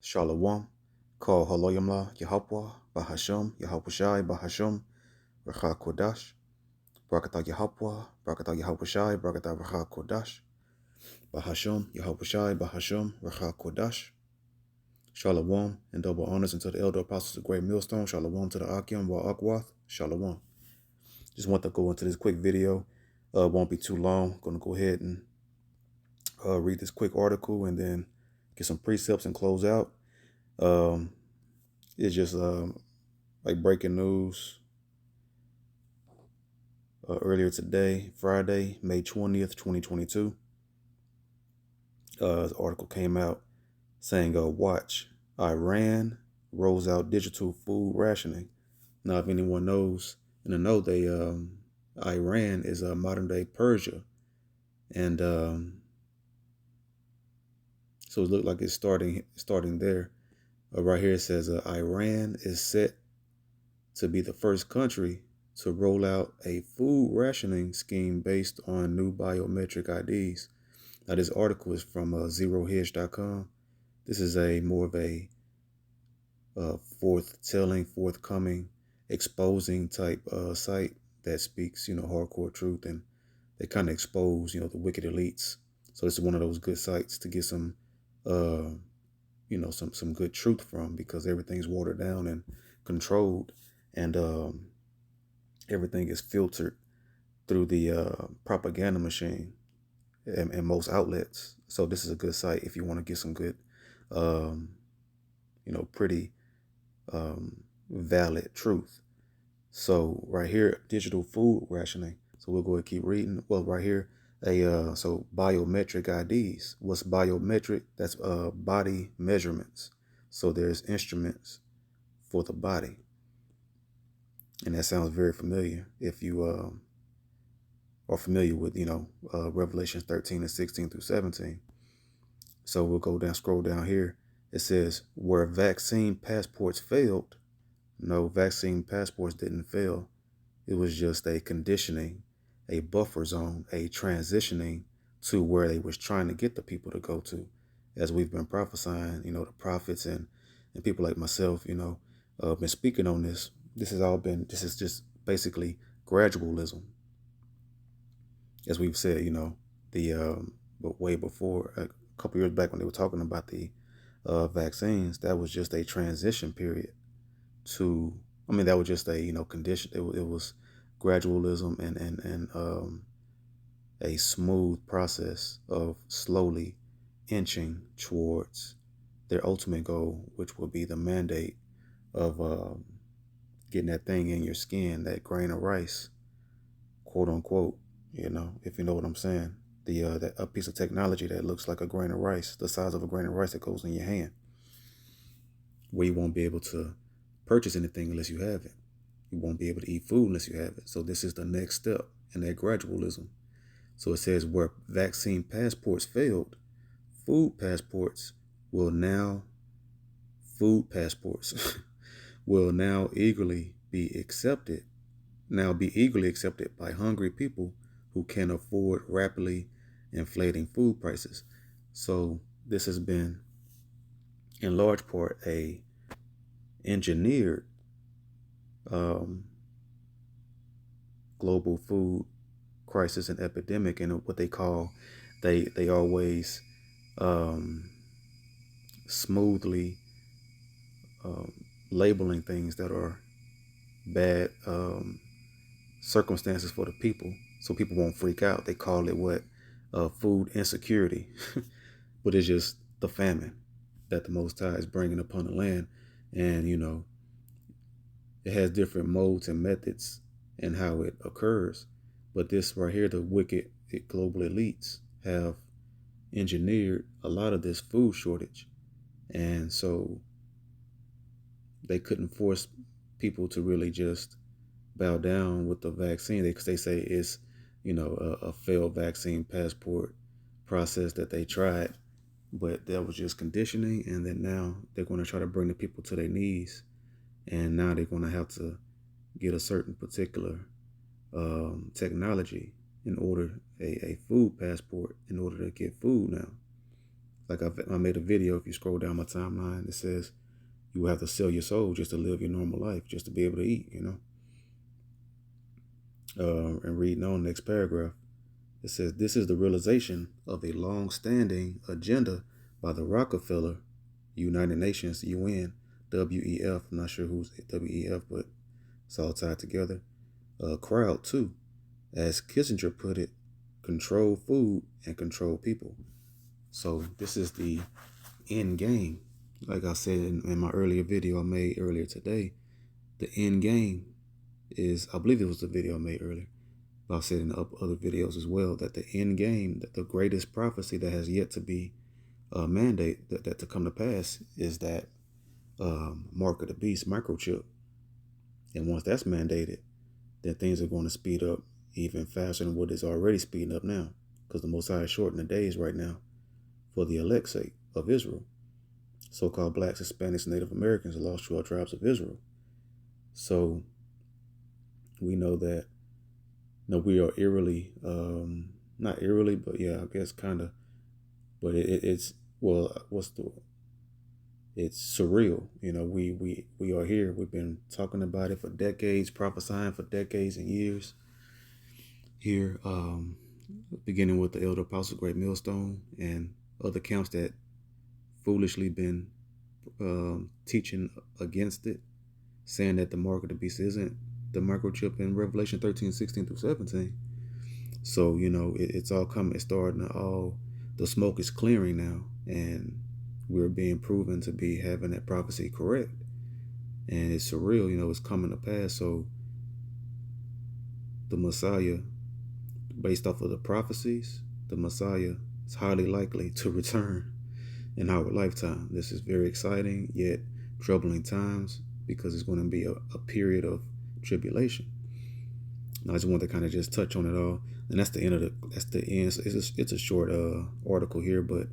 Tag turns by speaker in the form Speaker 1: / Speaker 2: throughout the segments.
Speaker 1: Shalom, Kol Haloyamla Yahapwa, Bahasham, Yahapushai, Bahasham, Racha Kodash, Brakata Yahapwa, Brakata Yahapushai, Brakata Racha Kodash, Bahasham, Yahapushai, Bahasham, Racha Kodash. Shalom, and double honors unto the elder apostles of Great Millstone. Shalom to the Akim Wa Akwath. Shalom. Just want to go into this quick video. Won't be too long. Going to go ahead and read this quick article and then get some precepts and close out. It's just like breaking news earlier today, Friday, May 20th, 2022. The article came out saying, watch, Iran rolls out digital food rationing. Now, if anyone knows, in the know, Iran is a modern day Persia. And so it looked like it's starting there. Right here it says Iran is set to be the first country to roll out a food rationing scheme based on new biometric IDs. Now, this article is from zerohedge.com. This is more of a forthcoming, exposing type site that speaks, hardcore truth, and they kind of expose, the wicked elites. So this is one of those good sites to get some, some good truth from, because everything's watered down and controlled, and everything is filtered through the propaganda machine and most outlets. So this is a good site if you want to get some good, pretty valid truth. So right here, digital food rationing. So we'll go and keep reading. Well, right here, so biometric IDs. What's biometric? That's body measurements. So there's instruments for the body, and that sounds very familiar if you are familiar with Revelations 13 and 16 through 17. So we'll scroll down here. It says, where vaccine passports failed. No, vaccine passports didn't fail. It was just a conditioning, a buffer zone, a transitioning to where they was trying to get the people to go to. As we've been prophesying, the prophets and people like myself, been speaking on this. This is just basically gradualism. As we've said, but way before, a couple years back when they were talking about the vaccines, that was just a transition period that was just a, condition. It was gradualism and a smooth process of slowly inching towards their ultimate goal, which will be the mandate of getting that thing in your skin, that grain of rice, quote unquote, if you know what I'm saying. A piece of technology that looks like a grain of rice, the size of a grain of rice that goes in your hand, where you won't be able to purchase anything unless you have it. You won't be able to eat food unless you have it. So this is the next step in that gradualism. So it says, where vaccine passports failed, food passports will now eagerly be accepted by hungry people who can afford rapidly inflating food prices. So this has been, in large part, a engineered global food crisis and epidemic, and what they call, they always smoothly labeling things that are bad circumstances for the people, so people won't freak out. They call it food insecurity, but it's just the famine that the Most High is bringing upon the land, and it has different modes and methods and how it occurs. But this right here, the wicked global elites have engineered a lot of this food shortage. And so they couldn't force people to really just bow down with the vaccine, because they say it's, a failed vaccine passport process that they tried. But that was just conditioning. And then now they're going to try to bring the people to their knees. And now they're going to have to get a certain particular technology in order, a food passport, in order to get food now. Like I made a video. If you scroll down my timeline, it says you will have to sell your soul just to live your normal life, just to be able to eat, and reading on the next paragraph, it says this is the realization of a long-standing agenda by the Rockefeller, United Nations, UN, WEF. I'm not sure who's WEF, but it's all tied together. Crowd too, as Kissinger put it, control food and control people. So this is the end game. Like I said in my earlier video I made earlier today, the end game is, I believe it was the video I made earlier, but I've said in other videos as well, that the end game, that the greatest prophecy that has yet to be mandate that to come to pass is that mark of the beast microchip. And once that's mandated, then things are going to speed up even faster than what is already speeding up now, because the Most High is shortening the days right now for the elect's sake of Israel, so-called blacks, Hispanics, Native Americans, the lost 12 tribes of Israel. So we know that, we are eerily, not eerily, but yeah, I guess kind of, but it's, well, it's surreal. We are here. We've been talking about it for decades, prophesying for decades and years here, beginning with the Elder Apostle Great Millstone and other camps that foolishly been teaching against it, saying that the mark of the beast isn't the microchip in Revelation 13:16-17. So, it's all coming. It's starting to all, the smoke is clearing now, and we're being proven to be having that prophecy correct. And it's surreal, it's coming to pass. So the Messiah, based off of the prophecies, the Messiah is highly likely to return in our lifetime. This is very exciting, yet troubling times, because it's going to be a period of tribulation. Now, I just want to kind of just touch on it all, and that's the end. It's a short article here, but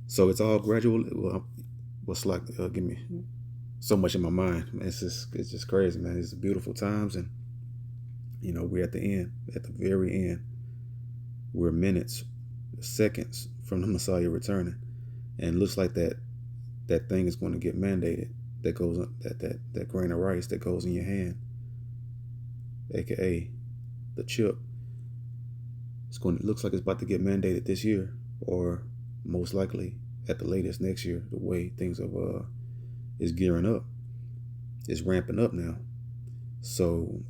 Speaker 1: so it's all gradual. Well, what's like? Give me so much in my mind. Man, it's just crazy, man. It's beautiful times, and we're at the end, at the very end. We're minutes, seconds from the Messiah returning, and it looks like that thing is going to get mandated. That goes that grain of rice that goes in your hand, aka the chip. It looks like it's about to get mandated this year, or most likely at the latest next year. The way things is gearing up, it's ramping up now. So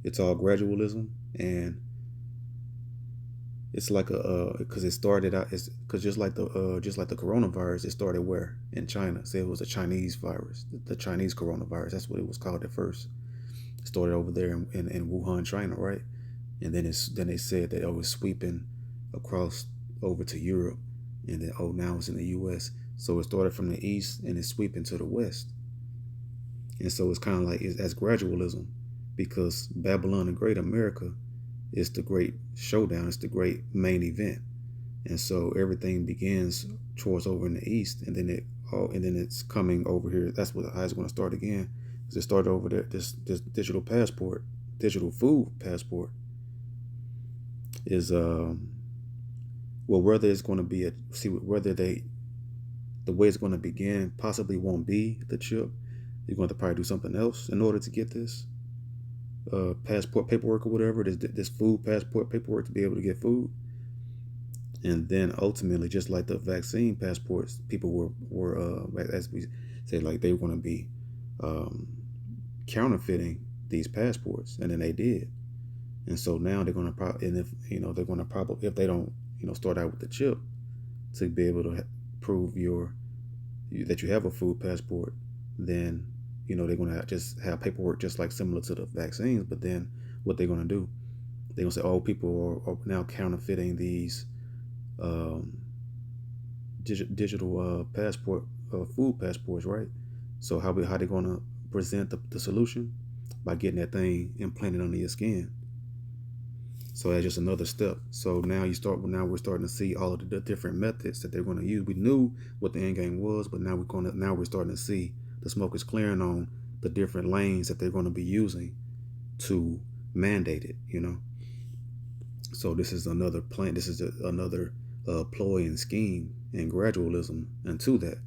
Speaker 1: it's all gradualism, and it's like because it started out, because just like the coronavirus, it started where? In China. Say it was a Chinese virus, the Chinese coronavirus. That's what it was called at first. It started over there in Wuhan, China, right? And then they said that it was sweeping across over to Europe, and then now it's in the U.S. So it started from the east and it's sweeping to the west. And so it's kind of like that's gradualism, because Babylon the Great, America, is the great showdown. It's the great main event. And so everything begins towards over in the east, and then it's coming over here. That's how it's going to start again. Because it started over there. This digital passport, digital food passport, is whether it's going to be the way it's going to begin possibly won't be the chip. You're going to probably do something else in order to get this passport paperwork or whatever, this food passport paperwork to be able to get food. And then ultimately, just like the vaccine passports, people were as we say, like they were going to be counterfeiting these passports, and then they did. And so now they're going to probably, and if they don't start out with the chip to be able to prove that you have a food passport, then they're going to just have paperwork just like similar to the vaccines. But then what they're going to do, they're going to say, oh, people are now counterfeiting these digital passport food passports, right? So how they going to present the solution? By getting that thing implanted under your skin. So that's just another step. So now we're starting to see all of the different methods that they're going to use. We knew what the end game was, but now we're starting to see the smoke is clearing on the different lanes that they're going to be using to mandate it. So this is another plan. This is another ploy and scheme and gradualism into that,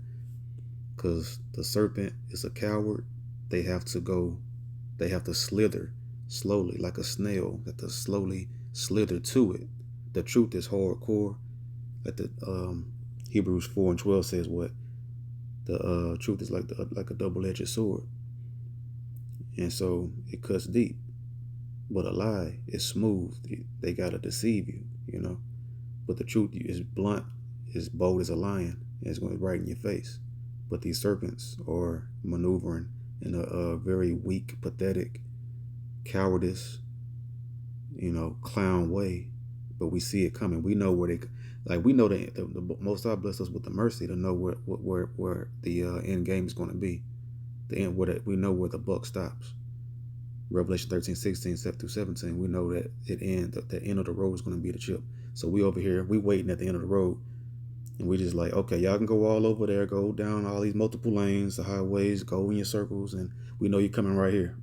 Speaker 1: because the serpent is a coward. They have to slither slowly like a snail, that to slowly slither to it. The truth is hardcore. Like the Hebrews 4:12 says, what the truth is like a double-edged sword, and so it cuts deep. But a lie is smooth. They gotta deceive you, But the truth is blunt, is bold as a lion, and it's going right in your face. But these serpents are maneuvering in a very weak, pathetic, cowardice, clown way. But we see it coming. We know where we know that the Most High blessed us with the mercy to know where the end game is going to be. The end, we know where the buck stops. Revelation 13:16 through 17, we know that the end of the road is going to be the chip. So we over here, we waiting at the end of the road, and we just like, okay, y'all can go all over there, go down all these multiple lanes, the highways, go in your circles, and we know you're coming right here.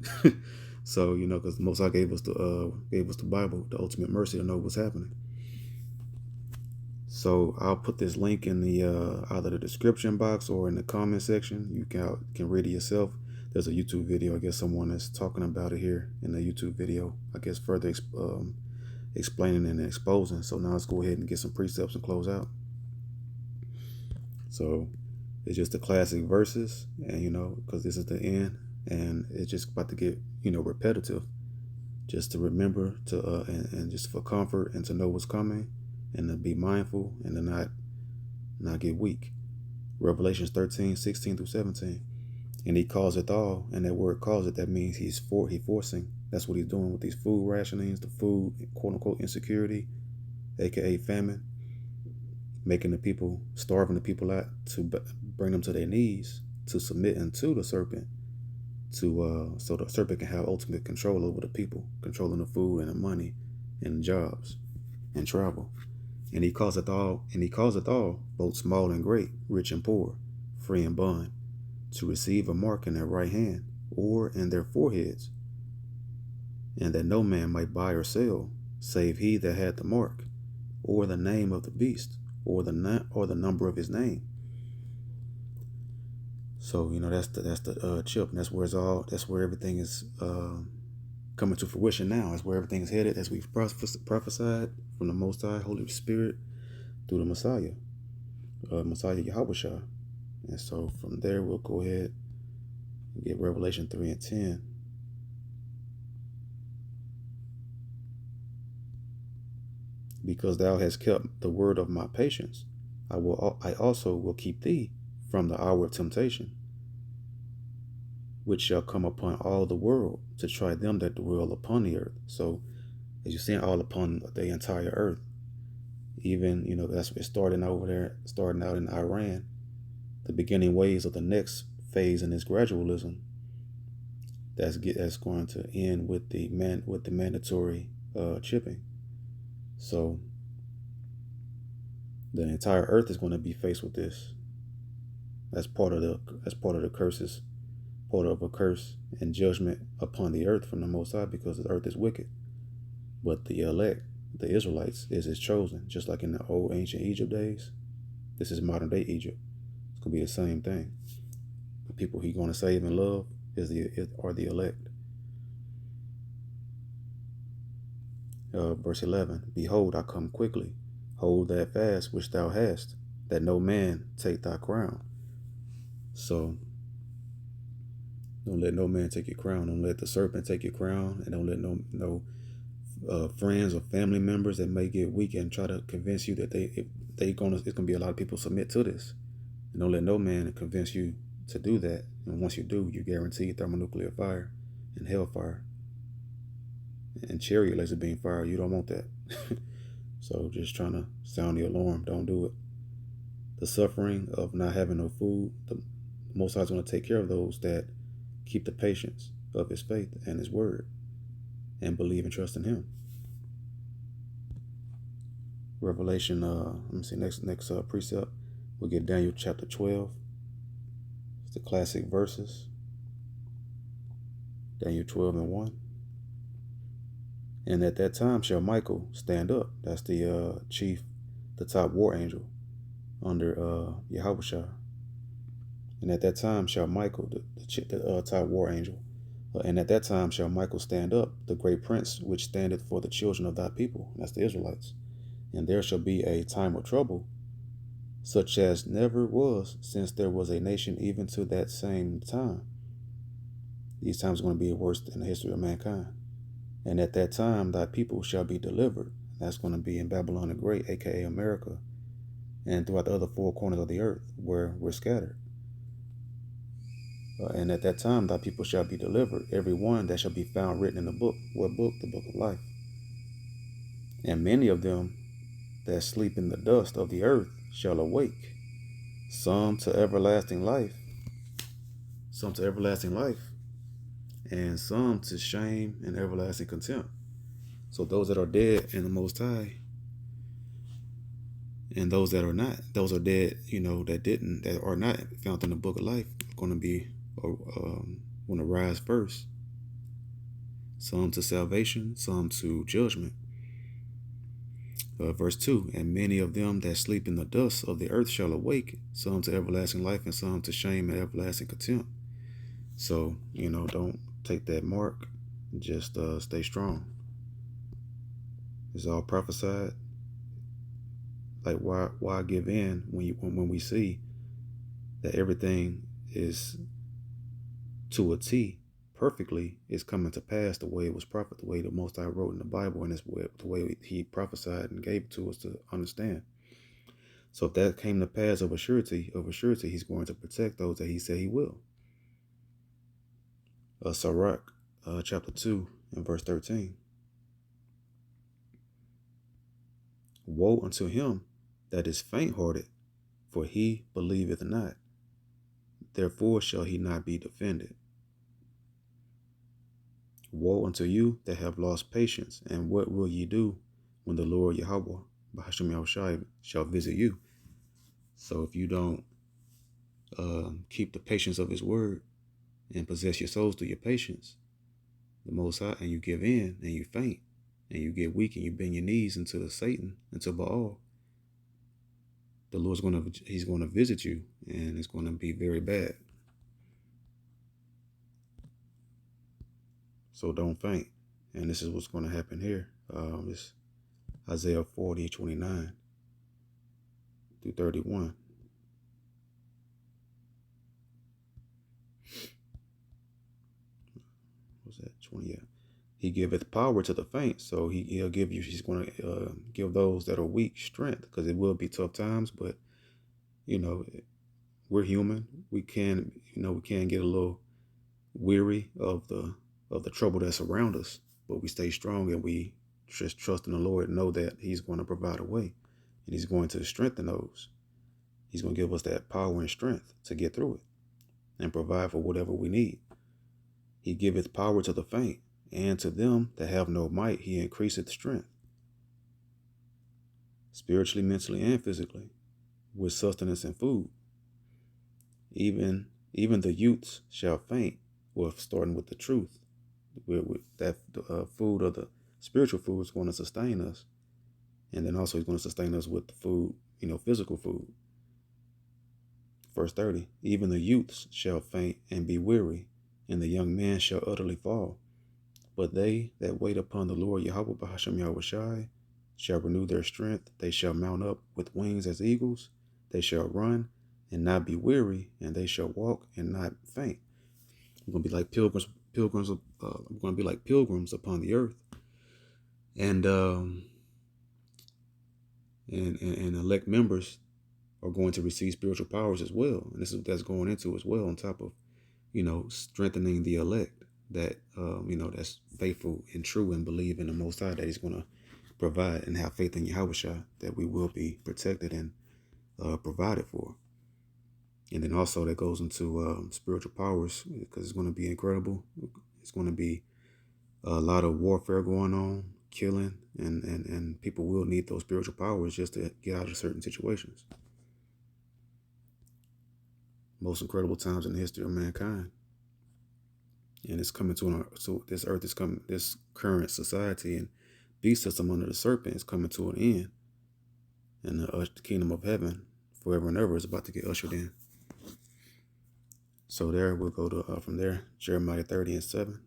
Speaker 1: So because the Most High gave us the Bible, the ultimate mercy, to know what's happening. So I'll put this link in the either the description box or in the comment section. You can read it yourself. There's a YouTube video. I guess someone is talking about it here in the YouTube video. I guess further explaining and exposing. So now let's go ahead and get some precepts and close out. So it's just the classic verses, and because this is the end, and it's just about to get repetitive. Just to remember to and just for comfort and to know what's coming, and to be mindful and to not get weak. Revelations 13:16 through 17. And he calls it all, and that word calls it, that means he's forcing. That's what he's doing with these food rationings, the food, quote unquote, insecurity, aka famine, making the people, starving the people out to bring them to their knees, to submit unto the serpent, so the serpent can have ultimate control over the people, controlling the food and the money and jobs and travel. And he calls it all, both small and great, rich and poor, free and bond, to receive a mark in their right hand or in their foreheads, and that no man might buy or sell, save he that had the mark, or the name of the beast, or the number of his name. So that's the chip, and that's where everything is coming to fruition now. That's where everything is headed, as we've prophesied from the Most High Holy Spirit through the Messiah Yahushua. And so from there, we'll go ahead and get Revelation 3:10. Because thou hast kept the word of my patience, I also will keep thee from the hour of temptation, which shall come upon all the world to try them that dwell upon the earth. So as you're seeing, all upon the entire earth, even, that's what's starting out in Iran, the beginning ways of the next phase in this gradualism that's going to end with the mandatory chipping. So the entire earth is going to be faced with this. That's part of the curses, part of a curse and judgment upon the earth from the Most High, because the earth is wicked. But the elect, the Israelites, is his chosen, just like in the old ancient Egypt days. This is modern day Egypt. It's gonna be the same thing. The people he's going to save and love are the elect. Verse 11, behold, I come quickly. Hold that fast which thou hast, that no man take thy crown. So don't let no man take your crown. Don't let the serpent take your crown, and don't let no friends or family members that may get weak and try to convince you that it's gonna be a lot of people submit to this. And don't let no man convince you to do that. And once you do, you guarantee thermonuclear fire and hellfire and chariot laser beam fire. You don't want that. So just trying to sound the alarm. Don't do it. The suffering of not having no food, the Most High is going to take care of those that keep the patience of his faith and his word and believe and trust in him. Revelation, let me see, next precept, we'll get Daniel chapter 12. It's the classic verses. Daniel 12:1. And at that time shall Michael stand up. That's the chief the top war angel under Yahushua. And at that time shall Michael, the top war angel, and at that time shall Michael stand up, the great prince, which standeth for the children of thy people. That's the Israelites. And there shall be a time of trouble, such as never was since there was a nation even to that same time. These times are going to be worse in the history of mankind. And at that time thy people shall be delivered. That's going to be in Babylon the Great, aka America, and throughout the other four corners of the earth where we're scattered. And at that time thy people shall be delivered, every one that shall be found written in the book. What book? The book of life. And many of them that sleep in the dust of the earth shall awake, some to everlasting life, and some to shame and everlasting contempt. So those that are dead in the Most High, and those that are not, those are dead, that are not found in the book of life, are going to be, going to rise first. Some to salvation, some to judgment. Verse 2, and many of them that sleep in the dust of the earth shall awake, some to everlasting life and some to shame and everlasting contempt. So, don't take that mark. Just stay strong. It's all prophesied. Like, why give in when we see that everything is to a T perfectly is coming to pass the way it was prophet, the way the Most High wrote in the Bible, and the way he prophesied and gave it to us to understand. So if that came to pass of a surety, he's going to protect those that he said he will. Sirach, chapter 2 and verse 13. Woe unto him that is faint-hearted, for he believeth not. Therefore shall he not be defended. Woe unto you that have lost patience, and what will ye do when the Lord Yahweh Bahasham Yahushai shall visit you? So if you don't keep the patience of his word and possess your souls through your patience, the Most High, and you give in and you faint and you get weak and you bend your knees into Satan, into Baal, the Lord's he's going to visit you, and it's going to be very bad. So don't faint. And this is what's going to happen here. It's Isaiah 40:29 through 31. What's that? 20. Yeah. He giveth power to the faint. So he's going to give those that are weak strength, because it will be tough times, but we're human. We can get a little weary of the trouble that's around us, but we stay strong and we just trust in the Lord and know that he's going to provide a way, and he's going to strengthen those. He's going to give us that power and strength to get through it and provide for whatever we need. He giveth power to the faint, and to them that have no might he increaseth strength, spiritually, mentally, and physically, with sustenance and food. Even the youths shall faint, starting with the truth. With that food, of the spiritual food, is going to sustain us, and then also he's going to sustain us with the food, physical food. Verse 30, even the youths shall faint and be weary, and the young men shall utterly fall. But they that wait upon the Lord Yahweh Bahasham Yahushai shall renew their strength. They shall mount up with wings as eagles. They shall run and not be weary, and they shall walk and not faint. We're going to be like pilgrims. We're going to be like pilgrims upon the earth, and elect members are going to receive spiritual powers as well. And this is what that's going into as well, on top of strengthening the elect that that's faithful and true and believe in the Most High, that he's going to provide, and have faith in Yahushua that we will be protected and provided for. And then also that goes into spiritual powers, because it's going to be incredible. It's going to be a lot of warfare going on, killing, and people will need those spiritual powers just to get out of certain situations. Most incredible times in the history of mankind. And it's coming so this earth is coming, this current society and beast system under the serpent is coming to an end. and the kingdom of heaven forever and ever is about to get ushered in. So there we'll go to from there, Jeremiah 30:7.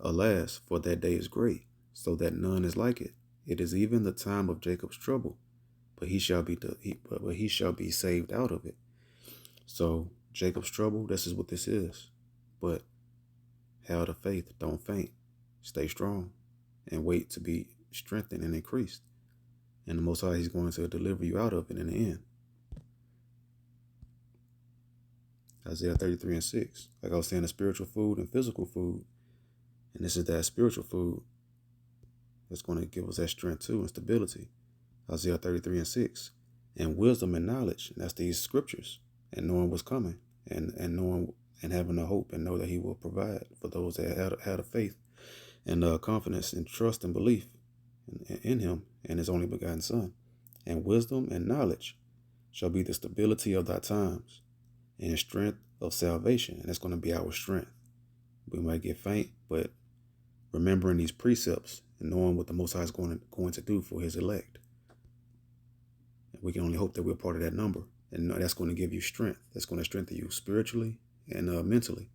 Speaker 1: Alas, for that day is great, so that none is like it. It is even the time of Jacob's trouble, but he shall be saved out of it. So Jacob's trouble, this is what this is. But have the faith, don't faint, stay strong, and wait to be strengthened and increased. And the Most High, He's going to deliver you out of it in the end. Isaiah 33:6. Like I was saying, the spiritual food and physical food. And this is that spiritual food that's going to give us that strength too and stability. Isaiah 33:6. And wisdom and knowledge. And that's these scriptures. And knowing what's coming. And knowing and having a hope and know that He will provide for those that had a faith and confidence and trust and belief in Him and His only begotten Son. And wisdom and knowledge shall be the stability of thy times and strength of salvation. And that's going to be our strength. We might get faint, but remembering these precepts and knowing what the Most High is going to do for His elect. We can only hope that we're part of that number. And that's going to give you strength. That's going to strengthen you spiritually and mentally.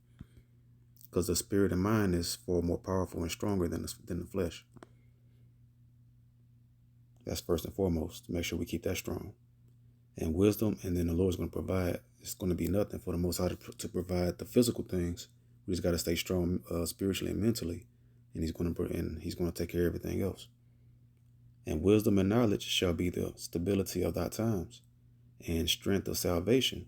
Speaker 1: Because the spirit and mind is far more powerful and stronger than the flesh. That's first and foremost. Make sure we keep that strong. And wisdom, and then the Lord's going to provide. It's going to be nothing for the Most High to provide the physical things. We just got to stay strong spiritually and mentally. And He's going to take care of everything else. And wisdom and knowledge shall be the stability of thy times and strength of salvation.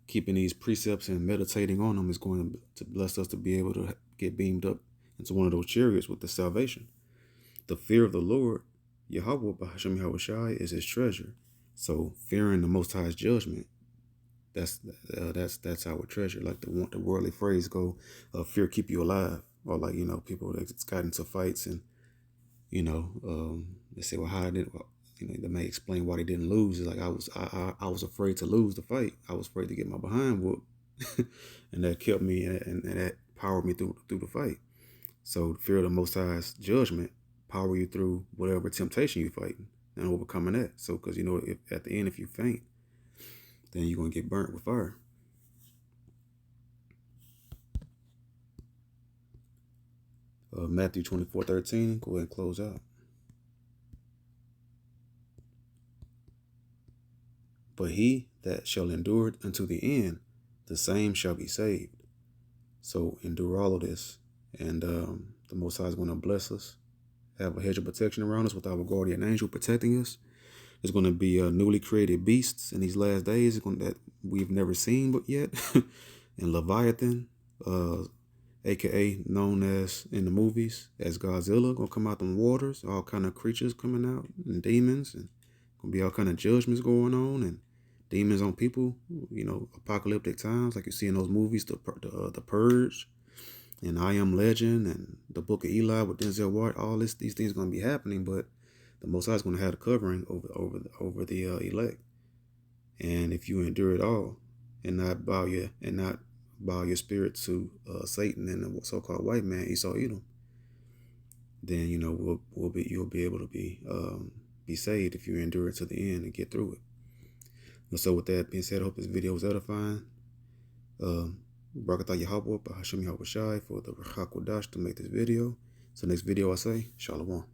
Speaker 1: Keeping these precepts and meditating on them is going to bless us to be able to get beamed up into one of those chariots with the salvation. The fear of the Lord, Yahweh B'Hashem Yahushai, is His treasure. So fearing the Most High's judgment, that's our treasure. Like the worldly phrase go, fear keep you alive. Or like, people that's got into fights and, they say, well, how did they may explain why they didn't lose. It's like I was afraid to lose the fight. I was afraid to get my behind whooped, and that kept me and that powered me through the fight. So fear of the Most High's judgment power you through whatever temptation you're fighting and overcoming that. So because if at the end if you faint, then you're gonna get burnt with fire. Matthew 24:13. Go ahead and close out. But he that shall endure unto the end, the same shall be saved. So endure all of this. And the Most High is going to bless us, have a hedge of protection around us with our guardian angel protecting us. There's going to be newly created beasts in these last days that we've never seen but yet. And Leviathan, a.k.a. known as in the movies as Godzilla, going to come out them waters. All kind of creatures coming out and demons. And going to be all kind of judgments going on and demons on people, apocalyptic times like you see in those movies, the Purge and I Am Legend and the Book of Eli with Denzel Washington. All these things are going to be happening, but the Most High is going to have the covering over the elect. And if you endure it all and not bow your spirit to Satan and the so-called white man, Esau Edom, then you'll be able to be saved if you endure it to the end and get through it. And so with that being said, I hope this video was edifying. Barakatah Yahweh B'Hashem Yahushai for the Ruach HaKodesh to make this video. So next video I say, Shalom.